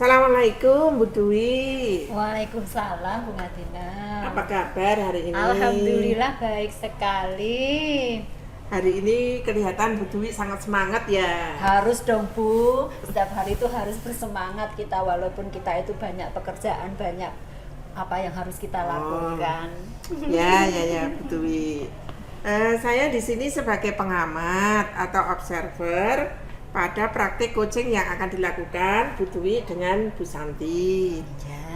Assalamualaikum Bu Dwi. Waalaikumsalam Bu Madina. Apa kabar hari ini? Alhamdulillah baik sekali. Hari ini kelihatan Bu Dwi sangat semangat ya. Harus dong Bu, setiap hari itu harus bersemangat kita walaupun kita itu banyak pekerjaan, banyak apa yang harus kita lakukan. Ya Bu Dwi. Saya di sini sebagai pengamat atau observer pada praktik coaching yang akan dilakukan Bu Dwi dengan Bu Santi,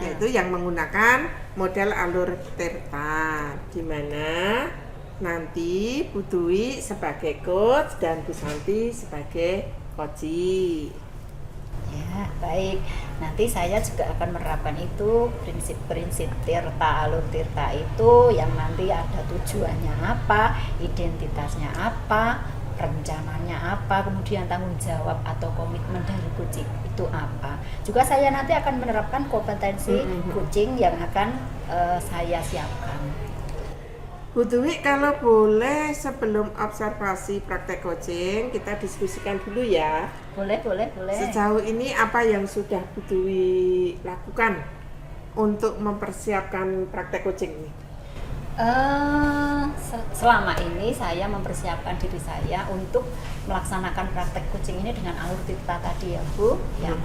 yaitu yang menggunakan model alur Tirta, di mana nanti Bu Dwi sebagai coach dan Bu Santi sebagai coachee. Ya, baik. Nanti saya juga akan menerapkan itu prinsip-prinsip Tirta, alur Tirta itu yang nanti ada tujuannya apa, identitasnya apa, rencananya apa, kemudian tanggung jawab atau komitmen dari coaching itu apa. Juga saya nanti akan menerapkan kompetensi coaching yang akan saya siapkan. Bu Dwi, kalau boleh sebelum observasi praktek coaching kita diskusikan dulu ya. Boleh. Sejauh ini apa yang sudah Bu Dwi lakukan untuk mempersiapkan praktek coaching ini? Selama ini saya mempersiapkan diri saya untuk melaksanakan praktek coaching ini dengan alur Tirta tadi ya Bu, yang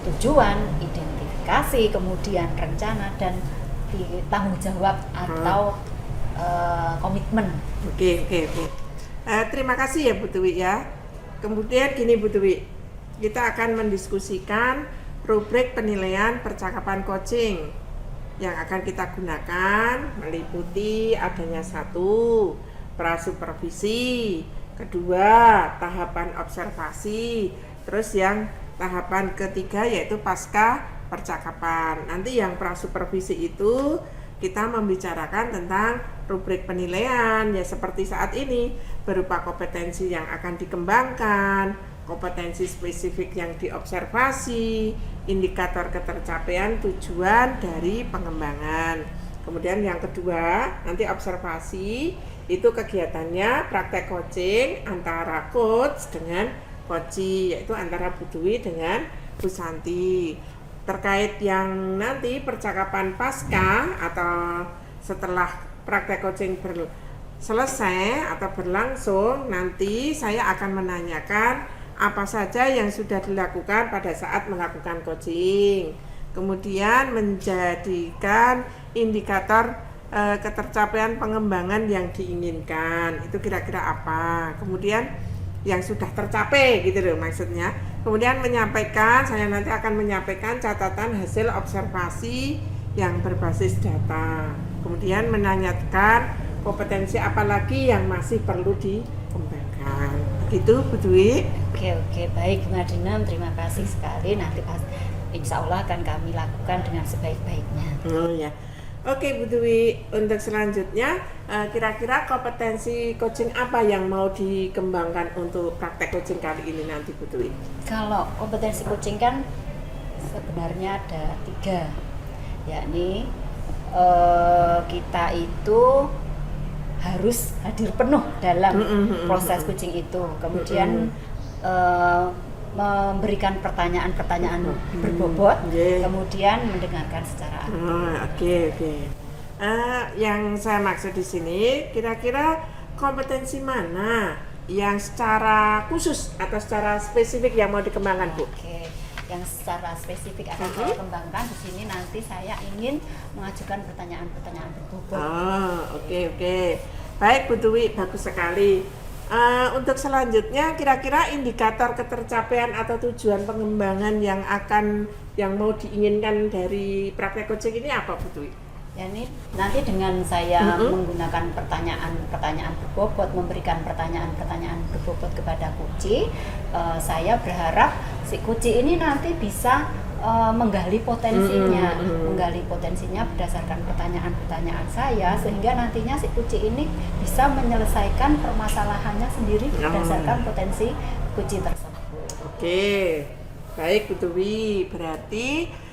tujuan, identifikasi, kemudian rencana dan tanggung jawab atau komitmen. Oke. Terima kasih ya Bu Dwi ya. Kemudian gini Bu Dwi, kita akan mendiskusikan rubrik penilaian percakapan coaching yang akan kita gunakan meliputi adanya 1, prasupervisi, 2, tahapan observasi, terus yang tahapan ketiga yaitu pasca percakapan. Nanti yang prasupervisi itu kita membicarakan tentang rubrik penilaian ya seperti saat ini, berupa kompetensi yang akan dikembangkan, kompetensi spesifik yang diobservasi, indikator ketercapaian tujuan dari pengembangan. Kemudian yang kedua, nanti observasi itu kegiatannya praktek coaching antara coach dengan coachee, yaitu antara Bu Dwi dengan Bu Santi. Terkait yang nanti percakapan pasca atau setelah praktek coaching selesai atau berlangsung, nanti saya akan menanyakan apa saja yang sudah dilakukan pada saat melakukan coaching, kemudian menjadikan indikator ketercapaian pengembangan yang diinginkan itu kira-kira apa, kemudian yang sudah tercapai gitu loh maksudnya. Kemudian saya nanti akan menyampaikan catatan hasil observasi yang berbasis data, kemudian menanyakan kompetensi apa lagi yang masih perlu dikembangkan. Begitu Bu Dwi. Oke, baik Bu Madina, terima kasih sekali. Nanti insya Allah akan kami lakukan dengan sebaik-baiknya. Oh ya. Oke Bu Dwi, untuk selanjutnya kira-kira kompetensi coaching apa yang mau dikembangkan untuk praktek coaching kali ini nanti Bu Dwi? Kalau kompetensi coaching kan sebenarnya ada 3, yakni kita itu harus hadir penuh dalam proses coaching itu, kemudian memberikan pertanyaan-pertanyaan berbobot, kemudian mendengarkan secara aktif. Yang saya maksud di sini kira-kira kompetensi mana yang secara khusus atau secara spesifik yang mau dikembangkan Bu? Oke, yang secara spesifik akan saya kembangkan di sini, nanti saya ingin mengajukan pertanyaan-pertanyaan berbobot. Oke. Baik Bu Dwi, bagus sekali. Untuk selanjutnya kira-kira indikator ketercapaian atau tujuan pengembangan yang mau diinginkan dari praktek coaching ini apa Bu Dwi? Ya, ini nanti dengan saya menggunakan pertanyaan berbobot, memberikan pertanyaan berbobot kepada coachee, saya berharap si coachee ini nanti bisa menggali potensinya berdasarkan pertanyaan-pertanyaan saya, sehingga nantinya si coachee ini bisa menyelesaikan permasalahannya sendiri berdasarkan potensi coachee tersebut. Oke, baik Bu Dwi, berarti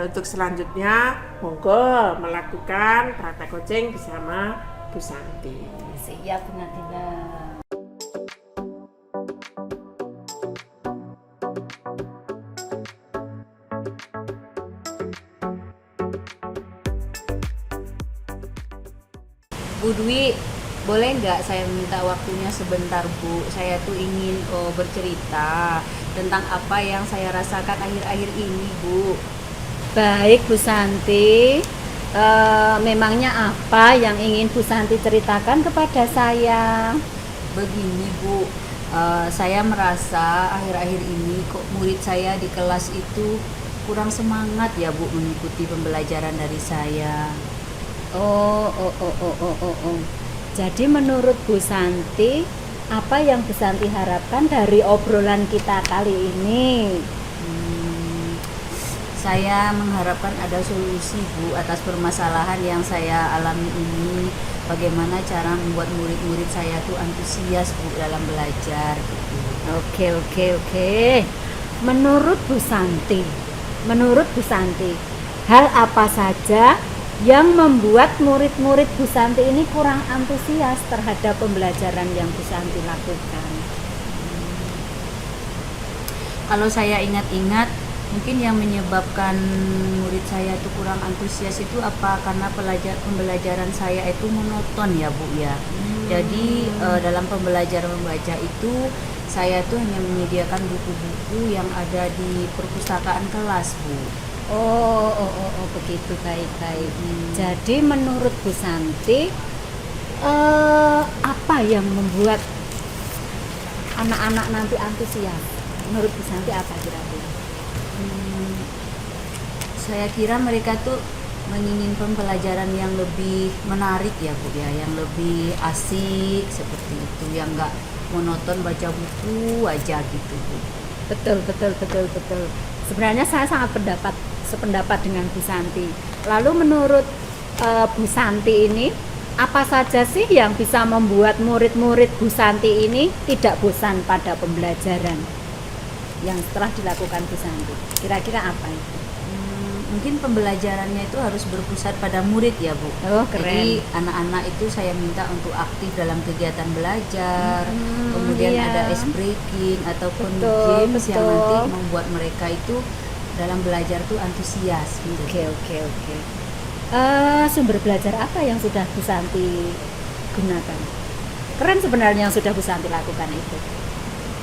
untuk selanjutnya monggo melakukan praktek coaching bersama Bu Santi. Siap Bu Nadina. Bu Dwi, boleh nggak saya minta waktunya sebentar Bu? Saya tuh ingin bercerita tentang apa yang saya rasakan akhir-akhir ini Bu. Baik Bu Santi, memangnya apa yang ingin Bu Santi ceritakan kepada saya? Begini Bu, saya merasa akhir-akhir ini kok murid saya di kelas itu kurang semangat ya Bu mengikuti pembelajaran dari saya. Oh. Jadi menurut Bu Santi, apa yang Bu Santi harapkan dari obrolan kita kali ini? Saya mengharapkan ada solusi Bu atas permasalahan yang saya alami ini. Bagaimana cara membuat murid-murid saya tuh antusias Bu dalam belajar gitu. Oke. Menurut Bu Santi, hal apa saja yang membuat murid-murid Bu Santi ini kurang antusias terhadap pembelajaran yang Bu Santi lakukan? Kalau saya ingat-ingat, mungkin yang menyebabkan murid saya itu kurang antusias itu apa? Karena pembelajaran saya itu monoton ya Bu ya. Jadi dalam pembelajaran membaca itu saya tuh hanya menyediakan buku-buku yang ada di perpustakaan kelas Bu. Oh, begitu, baik. Jadi menurut Bu Santi, apa yang membuat anak-anak nanti antusias? Menurut Bu Santi apa kira-kira? Saya kira mereka tuh menginginkan pembelajaran yang lebih menarik ya Bu ya, yang lebih asik seperti itu, yang enggak monoton baca buku aja gitu Bu. Betul. Sebenarnya saya sangat sependapat dengan Bu Santi. Lalu menurut Bu Santi ini, apa saja sih yang bisa membuat murid-murid Bu Santi ini tidak bosan pada pembelajaran yang setelah dilakukan Bu Santi? Kira-kira apa itu? Mungkin pembelajarannya itu harus berpusat pada murid ya Bu. Oh, keren. Jadi anak-anak itu saya minta untuk aktif dalam kegiatan belajar, kemudian ada ice breaking ataupun games yang nanti membuat mereka itu dalam belajar tuh antusias gitu. Oke. Sumber belajar apa yang sudah Bu Santi gunakan? Keren sebenarnya yang sudah Bu Santi lakukan itu.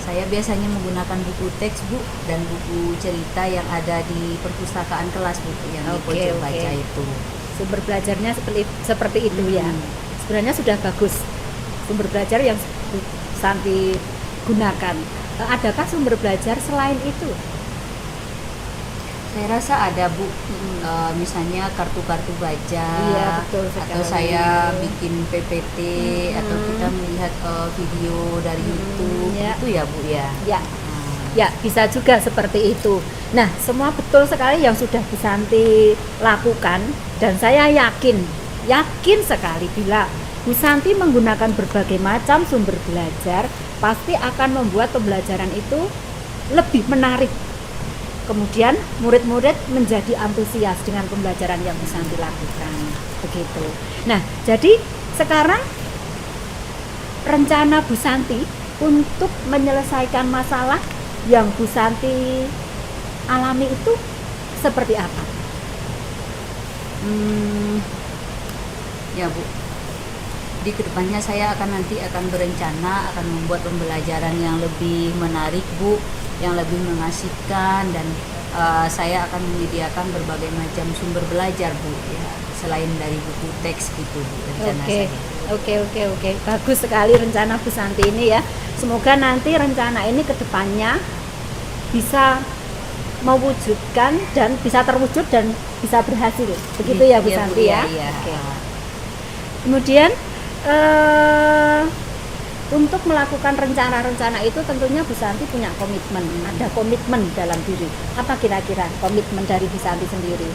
Saya biasanya menggunakan buku teks Bu dan buku cerita yang ada di perpustakaan kelas Bu yang di pojok baca itu. Sumber belajarnya seperti itu ya. Sebenarnya sudah bagus sumber belajar yang Bu Santi gunakan. Adakah sumber belajar selain itu? Saya rasa ada Bu, misalnya kartu-kartu baca, iya, betul sekali. Atau saya bikin PPT, atau kita melihat video dari YouTube, itu ya Bu ya. Ya, bisa juga seperti itu. Nah, semua betul sekali yang sudah Bu Santi lakukan, dan saya yakin sekali bila Bu Santi menggunakan berbagai macam sumber belajar, pasti akan membuat pembelajaran itu lebih menarik. Kemudian murid-murid menjadi antusias dengan pembelajaran yang Bu Santi lakukan. Begitu. Nah, jadi sekarang rencana Bu Santi untuk menyelesaikan masalah yang Bu Santi alami itu seperti apa? Ya Bu, di kedepannya saya akan berencana akan membuat pembelajaran yang lebih menarik Bu, yang lebih mengasihkan, dan saya akan menyediakan berbagai macam sumber belajar Bu ya, selain dari buku teks gitu Bu rencana saya. Oke. Bagus sekali rencana Bu Santi ini ya. Semoga nanti rencana ini ke depannya bisa mewujudkan dan bisa terwujud dan bisa berhasil. Begitu ya Bu Santi ya. Oke. Kemudian untuk melakukan rencana-rencana itu tentunya Bu Santi punya komitmen, ada komitmen dalam diri. Apa kira-kira komitmen dari Bu Santi sendiri?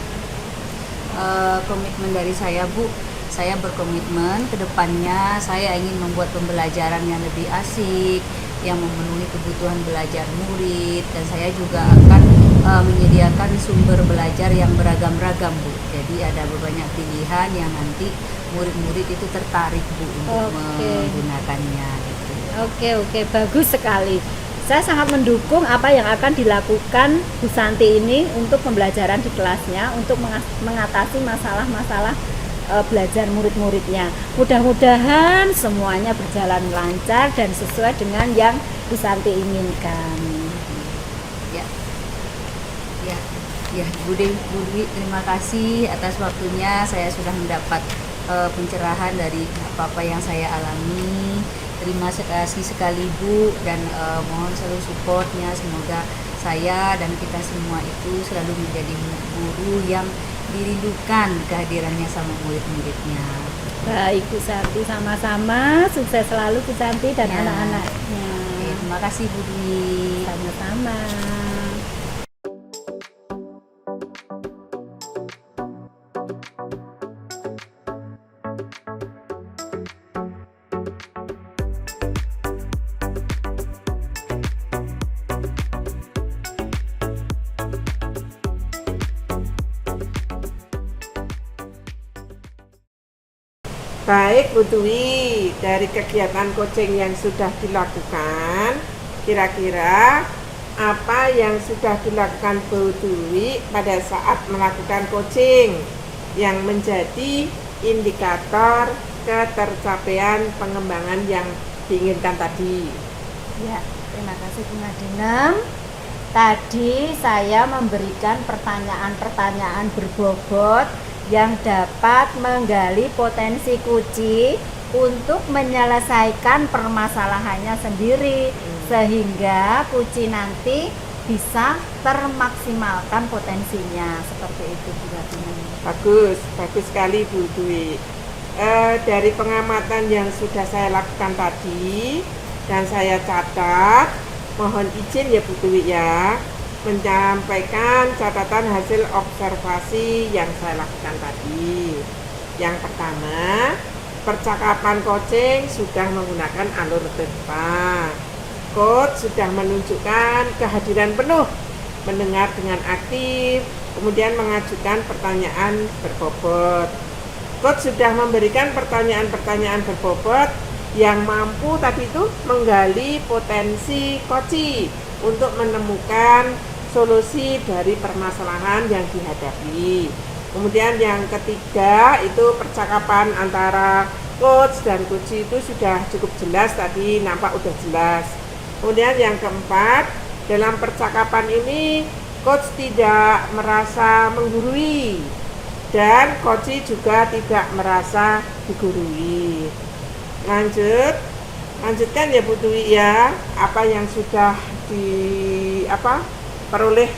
Komitmen dari saya Bu, saya berkomitmen ke depannya saya ingin membuat pembelajaran yang lebih asik, yang memenuhi kebutuhan belajar murid, dan saya juga akan menyediakan sumber belajar yang beragam-ragam Bu. Jadi ada banyak pilihan yang nanti murid-murid itu tertarik Bu untuk menggunakannya gitu. Oke, bagus sekali. Saya sangat mendukung apa yang akan dilakukan Bu Santi ini untuk pembelajaran di kelasnya, untuk mengatasi masalah-masalah belajar murid-muridnya. Mudah-mudahan semuanya berjalan lancar dan sesuai dengan yang Bu Santi inginkan. Ya, ya, ya, Bu Dwi, terima kasih atas waktunya. Saya sudah mendapat pencerahan dari apa-apa yang saya alami. Terima kasih sekali Bu, dan mohon selalu supportnya. Semoga saya dan kita semua itu selalu menjadi guru yang dirindukan kehadirannya sama murid-muridnya. Baik Bu Santi, sama-sama sukses selalu Bu Santi dan Ya. anak-anaknya. Oke, terima kasih Bu Dwi. Sama-sama. Baik Bu Dwi, dari kegiatan coaching yang sudah dilakukan, kira-kira apa yang sudah dilakukan Bu Dwi pada saat melakukan coaching yang menjadi indikator ketercapaian pengembangan yang diinginkan tadi? Ya, terima kasih Bu Madinem. Tadi saya memberikan pertanyaan-pertanyaan berbobot yang dapat menggali potensi Kuci untuk menyelesaikan permasalahannya sendiri, sehingga Kuci nanti bisa termaksimalkan potensinya. Seperti itu Bu Madinem. Bagus, bagus sekali Bu Dwi. Dari pengamatan yang sudah saya lakukan tadi dan saya catat, mohon izin ya Bu Dwi ya, menyampaikan catatan hasil observasi yang saya lakukan tadi. Yang pertama, percakapan coaching sudah menggunakan alur terpa. Coach sudah menunjukkan kehadiran penuh, mendengar dengan aktif, kemudian mengajukan pertanyaan berbobot. Coach sudah memberikan pertanyaan-pertanyaan berbobot yang mampu tadi itu menggali potensi coach untuk menemukan solusi dari permasalahan yang dihadapi. Kemudian yang ketiga itu percakapan antara coach dan coach itu sudah cukup jelas tadi, nampak udah jelas. Kemudian yang keempat, dalam percakapan ini coach tidak merasa menggurui dan coach juga tidak merasa digurui. Lanjutkan ya Bu Dwi ya, apa yang sudah peroleh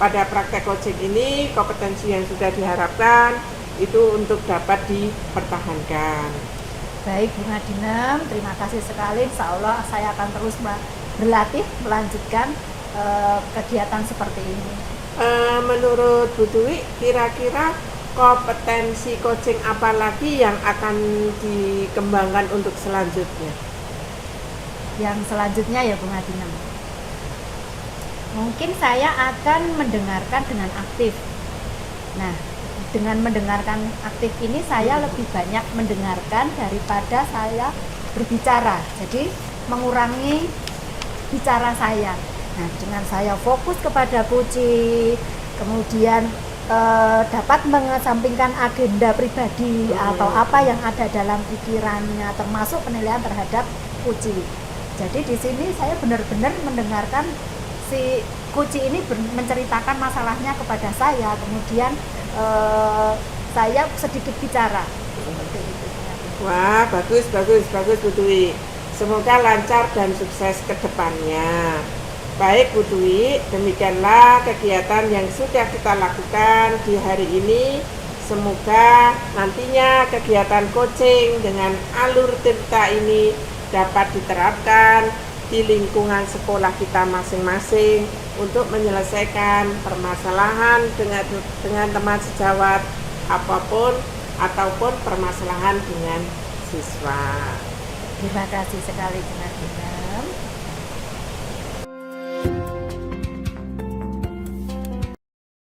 pada praktek coaching ini, kompetensi yang sudah diharapkan itu untuk dapat dipertahankan. Baik Bu Madinem, terima kasih sekali. Insya Allah saya akan terus berlatih melanjutkan kegiatan seperti ini. Menurut Bu Dwi, kira-kira kompetensi coaching apa lagi yang akan dikembangkan untuk selanjutnya? Yang selanjutnya ya Bu Madinem, mungkin saya akan mendengarkan dengan aktif. Nah, dengan mendengarkan aktif ini saya lebih banyak mendengarkan daripada saya berbicara. Jadi mengurangi bicara saya. Nah, dengan saya fokus kepada Kuci, kemudian dapat mengesampingkan agenda pribadi atau apa yang ada dalam pikirannya, termasuk penilaian terhadap Kuci. Jadi di sini saya benar-benar mendengarkan si Kuci ini menceritakan masalahnya kepada saya, kemudian saya sedikit bicara. Seperti itu. Wah, bagus Bu Dwi. Semoga lancar dan sukses ke depannya. Baik Bu Dwi, demikianlah kegiatan yang sudah kita lakukan di hari ini. Semoga nantinya kegiatan coaching dengan alur tirta ini dapat diterapkan di lingkungan sekolah kita masing-masing untuk menyelesaikan permasalahan dengan teman sejawat apapun ataupun permasalahan dengan siswa. Terima kasih sekali Bu Nadina.